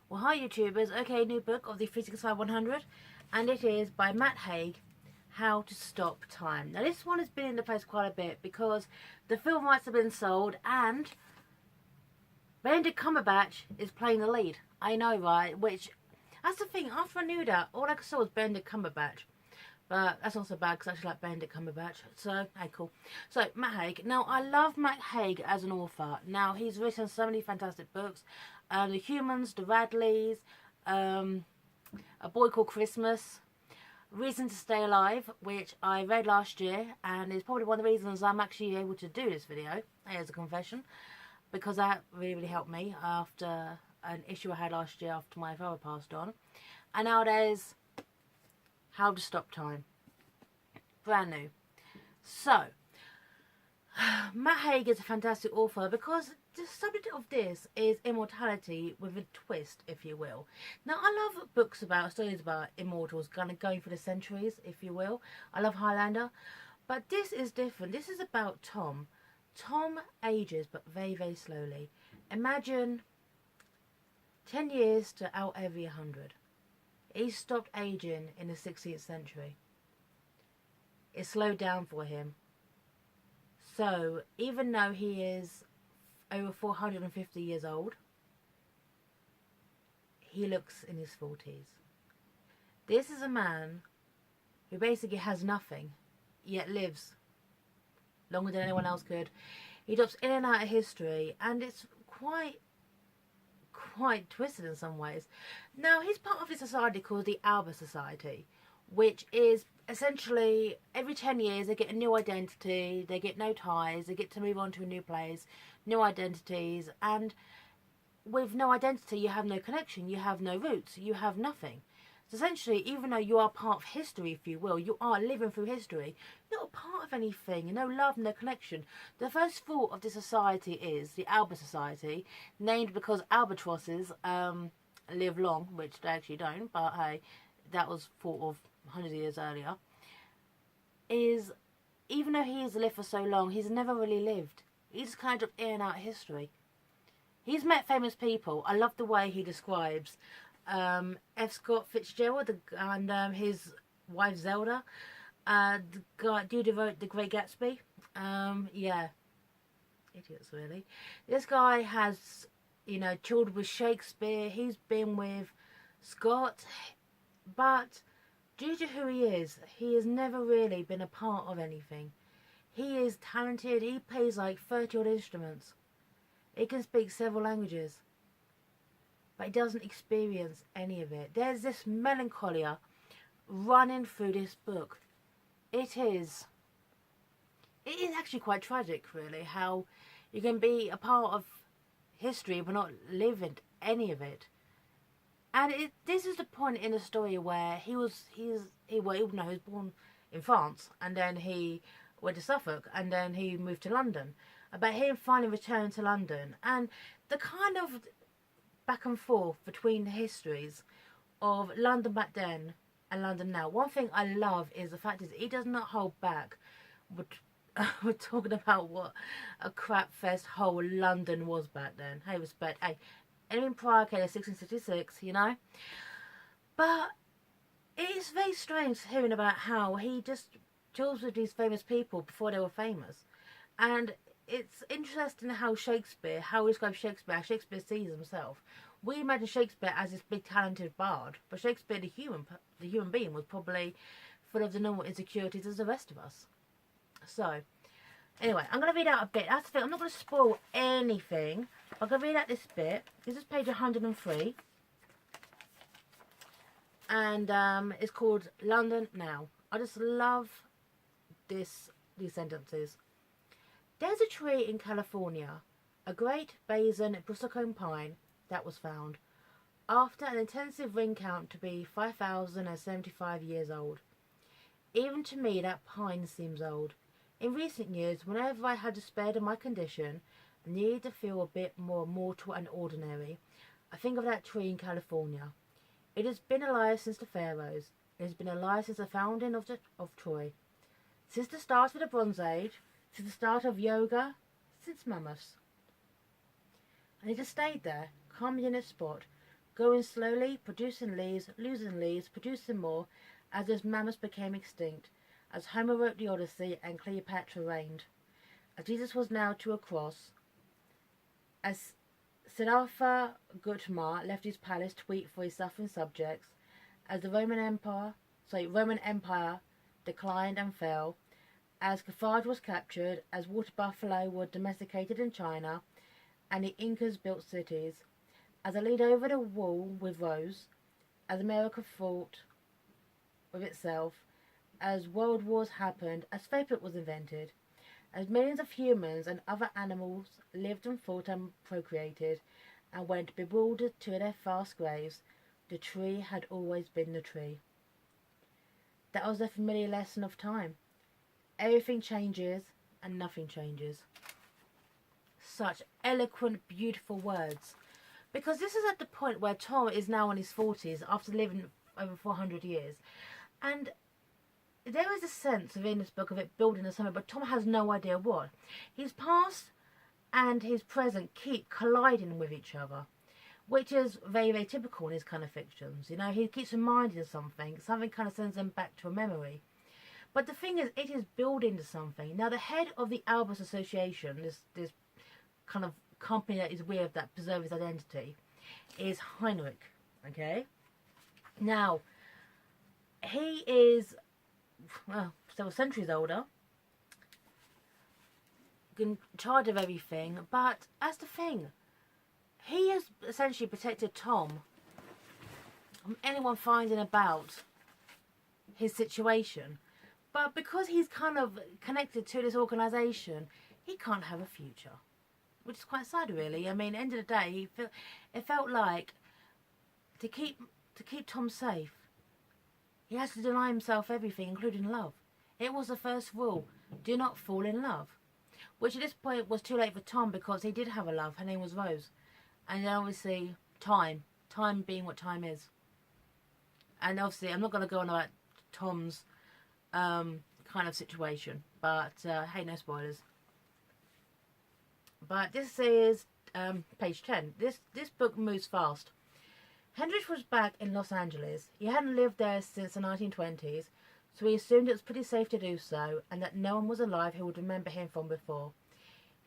Well, hi YouTubers. Okay, new book of the 365-100, and it is by Haig, How to Stop Time. Now this one has been in the press quite a bit because the film rights have been sold and Benedict Cumberbatch is playing the lead. I know, right? Which, that's the thing, after I knew that, all I saw was Benedict Cumberbatch. But that's not so bad because I actually like Benedict Cumberbatch. So, hey, cool. So, Haig. Now, I love Haig as an author. Now, he's written so many fantastic books. The Humans, The Radleys, A Boy Called Christmas, Reason to Stay Alive, which I read last year. And is probably one of the reasons I'm actually able to do this video. Here's a confession. Because that really helped me after an issue I had last year after my father passed on. And now there's How to Stop Time. Brand new. So, Haig is a fantastic author because the subject of this is immortality with a twist, if you will. Now, I love books about, stories about immortals kind of going through the centuries, if you will. I love Highlander. But this is different. This is about Tom. Tom ages, but very, very slowly. Imagine 10 years to out every 100. He stopped aging in the 16th century. It slowed down for him. So, even though he is over 450 years old, he looks in his 40s. This is a man who basically has nothing, yet lives longer than anyone else could. He drops in and out of history, and it's quite twisted in some ways. Now, he's part of a society called the Albert Society, which is essentially every 10 years they get a new identity, they get no ties, they get to move on to a new place, new identities, and with no identity you have no connection, you have no roots, you have nothing. So essentially, even though you are part of history, if you will, you are living through history, you're not a part of anything, no love, no connection. The first thought of this society is the Albert Society, named because albatrosses live long, which they actually don't, but hey, that was thought of hundreds of years earlier, is even though he has lived for so long, he's never really lived. He's kind of in and out of history. He's met famous people. I love the way he describes F. Scott Fitzgerald and his wife Zelda, the guy dude who wrote The Great Gatsby. Yeah, idiots really. This guy has, chilled with Shakespeare. He's been with Scott, but due to who he has never really been a part of anything. He is talented. He plays like 30 odd instruments. He can speak several languages, but he doesn't experience any of it. There's this melancholia running through this book. It is actually quite tragic, really, how you can be a part of history but not live in any of it. And this is the point in the story where he was born in France, and then he went to Suffolk, and then he moved to London. About him finally returning to London, and the kind of back and forth between the histories of London back then and London now. One thing I love is the fact is he does not hold back. We're talking about what a crap fest whole London was back then. Hey, respect. Hey, anything prior, okay, 1666, But it's very strange hearing about how he just chills with these famous people before they were famous. And it's interesting how he describes Shakespeare, how Shakespeare sees himself. We imagine Shakespeare as this big talented bard, but Shakespeare, the human being, was probably full of the normal insecurities as the rest of us. So, anyway, I'm going to read out a bit. That's the thing, I'm not going to spoil anything. I'm going to read out this bit. This is page 103. And it's called London Now. I just love these sentences. There's a tree in California, a great basin bristlecone pine, that was found, after an intensive ring count, to be 5,075 years old. Even to me that pine seems old. In recent years, whenever I had despaired of my condition, and needed to feel a bit more mortal and ordinary, I think of that tree in California. It has been alive since the pharaohs. It has been alive since the founding of Troy. Since the start of the Bronze Age, since the start of yoga, since mammoths. And it has stayed there, calmly in its spot, going slowly, producing leaves, losing leaves, producing more, as those mammoths became extinct, as Homer wrote the Odyssey and Cleopatra reigned, as Jesus was nailed to a cross, as Siddhartha Gautama left his palace to weep for his suffering subjects, as the Roman Empire declined and fell, as Carthage was captured, as water buffalo were domesticated in China, and the Incas built cities, as I leaned over the wall with Rose, as America fought with itself, as world wars happened, as Facebook was invented, as millions of humans and other animals lived and fought and procreated, and went bewildered to their fast graves, the tree had always been the tree. That was a familiar lesson of time. Everything changes and nothing changes. Such eloquent, beautiful words. Because this is at the point where Tom is now in his 40s after living over 400 years. And there is a sense within this book of it building to something, but Tom has no idea what. His past and his present keep colliding with each other, which is very, very typical in his kind of fictions. You know, he keeps reminding of something kind of sends him back to a memory. But the thing is, it is building to something. Now, the head of the Albus Association, this kind of company that is weird, that preserves his identity, is Heinrich, okay? Now, he is, well, several centuries older, in charge of everything, but that's the thing. He has essentially protected Tom from anyone finding about his situation. But because he's kind of connected to this organisation, he can't have a future. Which is quite sad, really. I mean, at the end of the day, it felt like to keep Tom safe, he has to deny himself everything, including love. It was the first rule: do not fall in love. Which at this point was too late for Tom, because he did have a love. Her name was Rose. And then obviously time being what time is. And obviously I'm not going to go on about Tom's kind of situation, but hey, no spoilers. But this is page 10. This book moves fast. Hendrich was back in Los Angeles. He hadn't lived there since the 1920s, so he assumed it was pretty safe to do so, and that no one was alive who would remember him from before.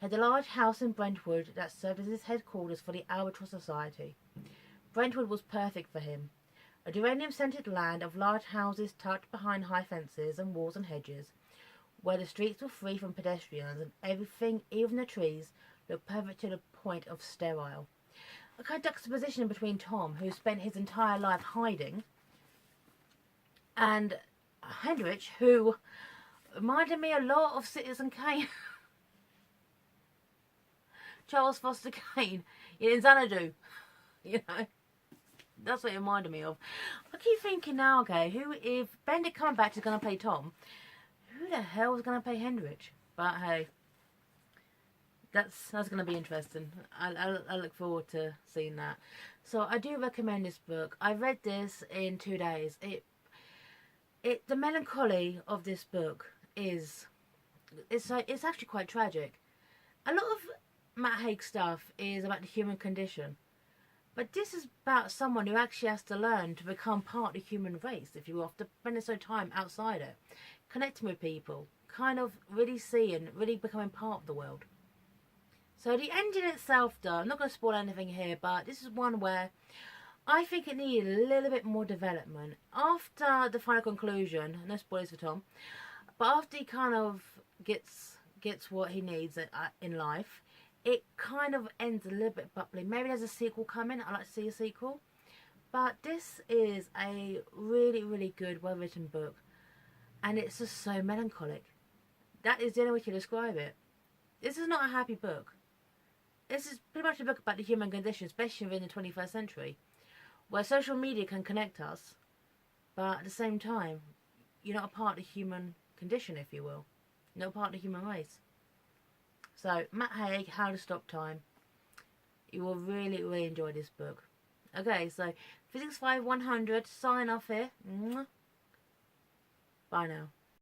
He had a large house in Brentwood that served as his headquarters for the Albatross Society. Brentwood was perfect for him. A geranium-scented land of large houses tucked behind high fences and walls and hedges, where the streets were free from pedestrians and everything, even the trees, looked perfect to the point of sterile. A kind of juxtaposition between Tom, who spent his entire life hiding, and Hendrich, who reminded me a lot of Citizen Kane. Charles Foster Kane in Xanadu, you know. That's what it reminded me of. I keep thinking now, okay, if Benedict Cumberbatch is going to play Tom, who the hell is going to play Hendrich? But hey, that's going to be interesting. I look forward to seeing that. So I do recommend this book. I read this in 2 days. The melancholy of this book it's actually quite tragic. A lot of Matt Haig stuff is about the human condition. But this is about someone who actually has to learn to become part of the human race, if you will, after spending so time outside it, connecting with people, kind of really seeing, really becoming part of the world. So the ending itself, though, I'm not going to spoil anything here, but this is one where I think it needed a little bit more development. After the final conclusion, no spoilers for Tom, but after he kind of gets what he needs in life, it kind of ends a little bit bubbly. Maybe there's a sequel coming. I'd like to see a sequel. But this is a really, really good, well-written book. And it's just so melancholic. That is the only way to describe it. This is not a happy book. This is pretty much a book about the human condition, especially in the 21st century, where social media can connect us, but at the same time, you're not a part of the human condition, if you will. You're not a part of the human race. So, Matt Haig, How to Stop Time. You will really, really enjoy this book. Okay, so Physics 5 100, sign off here. Bye now.